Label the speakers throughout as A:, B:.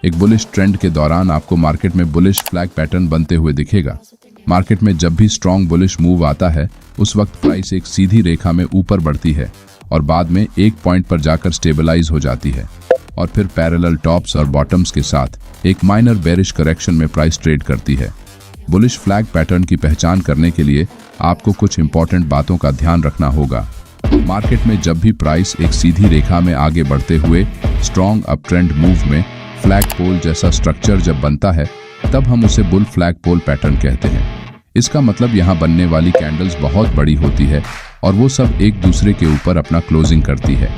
A: एक bullish trend के दौरान आपको मार्केट में बुलिश फ्लैग पैटर्न बनते हुए दिखेगा। मार्केट में जब भी स्ट्रॉन्ग बुलिश मूव आता है उस वक्त प्राइस एक सीधी रेखा में ऊपर बढ़ती है और बाद में एक पॉइंट पर जाकर स्टेबलाइज हो जाती है और फिर पैरेलल टॉप्स और बॉटम्स के साथ एक माइनर बेरिश करेक्शन में प्राइस ट्रेड करती है। बुलिश फ्लैग पैटर्न की पहचान करने के लिए आपको कुछ इंपॉर्टेंट बातों का ध्यान रखना होगा। मार्केट में जब भी प्राइस एक सीधी रेखा में आगे बढ़ते हुए स्ट्रॉन्ग अप ट्रेंड मूव में फ्लैग पोल जैसा स्ट्रक्चर जब बनता है तब हम उसे बुल फ्लैग पोल पैटर्न कहते हैं। इसका मतलब यहाँ बनने वाली कैंडल्स बहुत बड़ी होती है और वो सब एक दूसरे के ऊपर अपना क्लोजिंग करती है।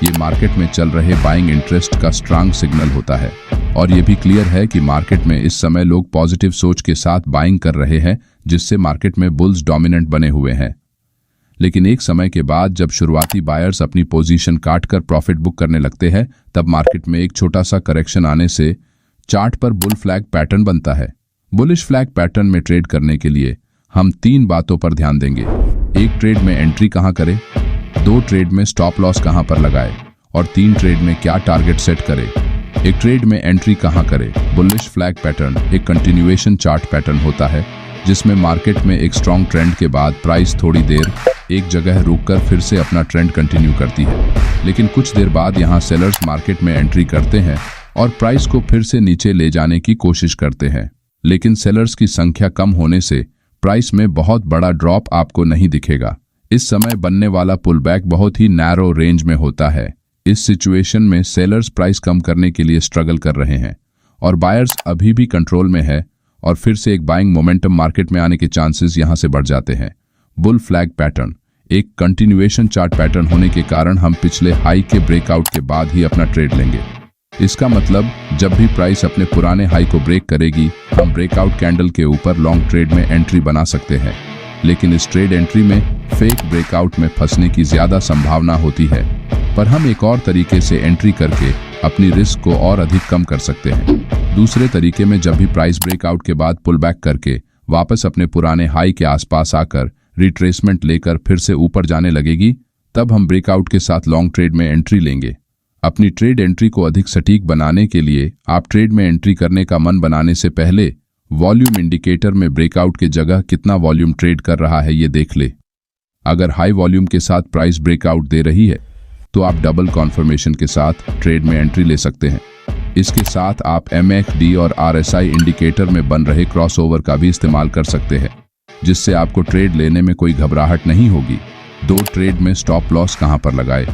A: ये मार्केट में चल रहे बाइंग इंटरेस्ट का स्ट्रांग सिग्नल होता है और ये भी क्लियर है कि मार्केट में इस समय लोग पॉजिटिव सोच के साथ बाइंग कर रहे हैं, जिससे मार्केट में बुल्स डोमिनेंट बने हुए हैं। लेकिन एक समय के बाद जब शुरुआती बायर्स अपनी पोजीशन काटकर प्रॉफिट बुक करने लगते हैं तब मार्केट में एक छोटा सा करेक्शन आने से चार्ट पर बुल फ्लैग पैटर्न बनता है। बुलिश फ्लैग पैटर्न में ट्रेड करने के लिए हम 3 बातों पर ध्यान देंगे। एक ट्रेड में एंट्री कहां करें, 2 ट्रेड में स्टॉप लॉस कहां पर लगाए और 3 ट्रेड में क्या टारगेट सेट करें। एक ट्रेड में एंट्री कहां करें। बुलिश फ्लैग पैटर्न एक कंटिन्यूएशन चार्ट पैटर्न होता है जिसमें मार्केट में एक स्ट्रॉन्ग ट्रेंड के बाद प्राइस थोड़ी देर एक जगह रुककर फिर से अपना ट्रेंड कंटिन्यू करती है। लेकिन कुछ देर बाद यहां सेलर्स मार्केट में एंट्री करते हैं और प्राइस को फिर से नीचे ले जाने की कोशिश करते हैं। लेकिन सेलर्स की संख्या कम होने से प्राइस में बहुत बड़ा ड्रॉप आपको नहीं दिखेगा। इस समय बनने वाला पुलबैक बहुत ही नैरो रेंज में होता है। इस सिचुएशन में सेलर्स प्राइस कम करने के लिए स्ट्रगल कर रहे हैं और बायर्स अभी भी कंट्रोल में है और फिर से एक बाइंग मोमेंटम मार्केट में आने के चांसेस यहां से बढ़ जाते हैं। बुल फ्लैग पैटर्न एक कंटिन्यूएशन चार्ट पैटर्न होने के कारण हम पिछले हाई के ब्रेकआउट के बाद ही अपना ट्रेड लेंगे। इसका मतलब जब भी प्राइस अपने पुराने हाई को ब्रेक करेगी हम ब्रेकआउट कैंडल के ऊपर लॉन्ग ट्रेड में एंट्री बना सकते हैं। लेकिन इस ट्रेड एंट्री में फेक ब्रेकआउट में फंसने की ज्यादा संभावना होती है, पर हम एक और तरीके से एंट्री करके अपनी रिस्क को और अधिक कम कर सकते हैं। दूसरे तरीके में जब भी प्राइस ब्रेकआउट के बाद पुल बैक करके वापस अपने पुराने हाई के आसपास आकर रिट्रेसमेंट लेकर फिर से ऊपर जाने लगेगी तब हम ब्रेकआउट के साथ लॉन्ग ट्रेड में एंट्री लेंगे। अपनी ट्रेड एंट्री को अधिक सटीक बनाने के लिए आप ट्रेड में एंट्री करने का मन बनाने से पहले वॉल्यूम इंडिकेटर में ब्रेकआउट के जगह कितना वॉल्यूम ट्रेड कर रहा है ये देख ले। अगर हाई वॉल्यूम के साथ प्राइस ब्रेकआउट दे रही है तो आप डबल कॉन्फर्मेशन के साथ ट्रेड में एंट्री ले सकते हैं। इसके साथ आप MACD और RSI इंडिकेटर में बन रहे क्रॉसओवर का भी इस्तेमाल कर सकते हैं, जिससे आपको ट्रेड लेने में कोई घबराहट नहीं होगी। 2 ट्रेड में स्टॉप लॉस कहां पर लगाए।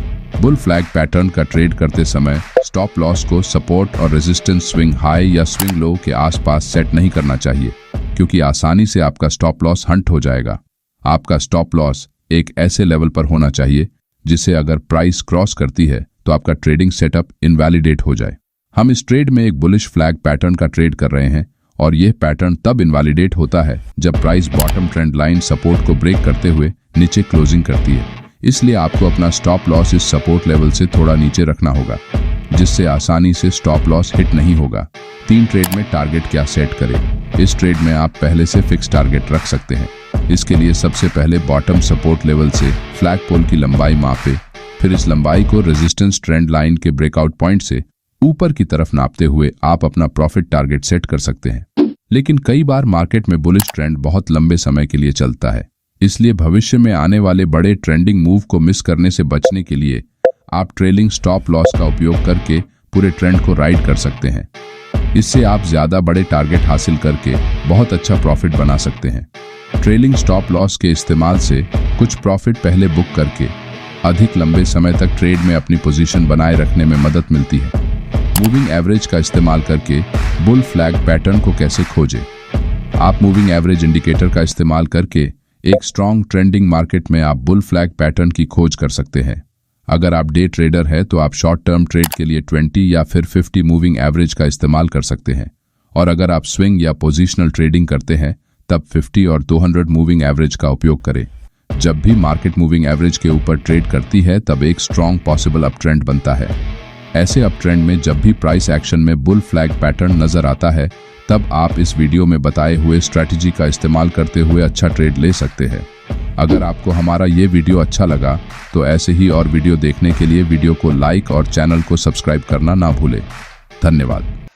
A: बुल फ्लैग पैटर्न का ट्रेड करते समय स्टॉप लॉस को सपोर्ट और रेजिस्टेंस स्विंग हाई या स्विंग लो के आसपास सेट नहीं करना चाहिए, क्योंकि आसानी से आपका स्टॉप लॉस हंट हो जाएगा। आपका स्टॉप लॉस एक ऐसे लेवल पर होना चाहिए जिसे अगर प्राइस क्रॉस करती है तो आपका ट्रेडिंग सेटअप इनवैलिडेट हो जाए। हम इस ट्रेड में एक बुलिश फ्लैग पैटर्न का ट्रेड कर रहे हैं और यह पैटर्न तब इनवैलिडेट होता है जब price bottom trend line support को ब्रेक करते हुए नीचे क्लोजिंग करती है। इसलिए आपको अपना स्टॉप लॉस इस सपोर्ट लेवल से थोड़ा नीचे रखना होगा, जिससे आसानी से स्टॉप लॉस हिट नहीं होगा। 3 ट्रेड में टारगेट क्या सेट करें। इस ट्रेड में आप पहले से फिक्स टारगेट रख सकते हैं। इसके लिए सबसे पहले बॉटम सपोर्ट लेवल से फ्लैग पोल की लंबाई मापे, फिर इस लंबाई को रेजिस्टेंस ट्रेंड लाइन के ब्रेकआउट पॉइंट से ऊपर की तरफ नापते हुए आप अपना प्रॉफिट टारगेट सेट कर सकते हैं। लेकिन कई बार मार्केट में बुलिश ट्रेंड बहुत लंबे समय के लिए चलता है, इसलिए भविष्य में आने वाले बड़े ट्रेंडिंग मूव को मिस करने से बचने के लिए आप ट्रेलिंग स्टॉप लॉस का उपयोग करके पूरे ट्रेंड को राइड कर सकते हैं। इससे आप ज्यादा बड़े टारगेट हासिल करके बहुत अच्छा प्रॉफिट बना सकते हैं। ट्रेलिंग स्टॉप लॉस के इस्तेमाल से कुछ प्रॉफिट पहले बुक करके अधिक लंबे समय तक ट्रेड में अपनी पोजीशन बनाए रखने में मदद मिलती है। मूविंग एवरेज का इस्तेमाल करके बुल फ्लैग पैटर्न को कैसे खोजें। आप मूविंग एवरेज इंडिकेटर का इस्तेमाल करके एक स्ट्रॉन्ग ट्रेंडिंग मार्केट में आप बुल फ्लैग पैटर्न की खोज कर सकते हैं। अगर आप डे ट्रेडर हैं तो आप शॉर्ट टर्म ट्रेड के लिए 20 या फिर 50 मूविंग एवरेज का इस्तेमाल कर सकते हैं, और अगर आप स्विंग या पोजिशनल ट्रेडिंग करते हैं तब 50 और 200 मूविंग एवरेज का उपयोग करें। जब भी मार्केट मूविंग एवरेज के ऊपर ट्रेड करती है तब एक स्ट्रॉन्ग पॉसिबल अप ट्रेंड बनता है। ऐसे अप ट्रेंड में जब भी प्राइस एक्शन में बुल फ्लैग पैटर्न नजर आता है तब आप इस वीडियो में बताए हुए स्ट्रैटेजी का इस्तेमाल करते हुए अच्छा ट्रेड ले सकते हैं। अगर आपको हमारा ये वीडियो अच्छा लगा तो ऐसे ही और वीडियो देखने के लिए वीडियो को लाइक और चैनल को सब्सक्राइब करना ना भूलें। धन्यवाद।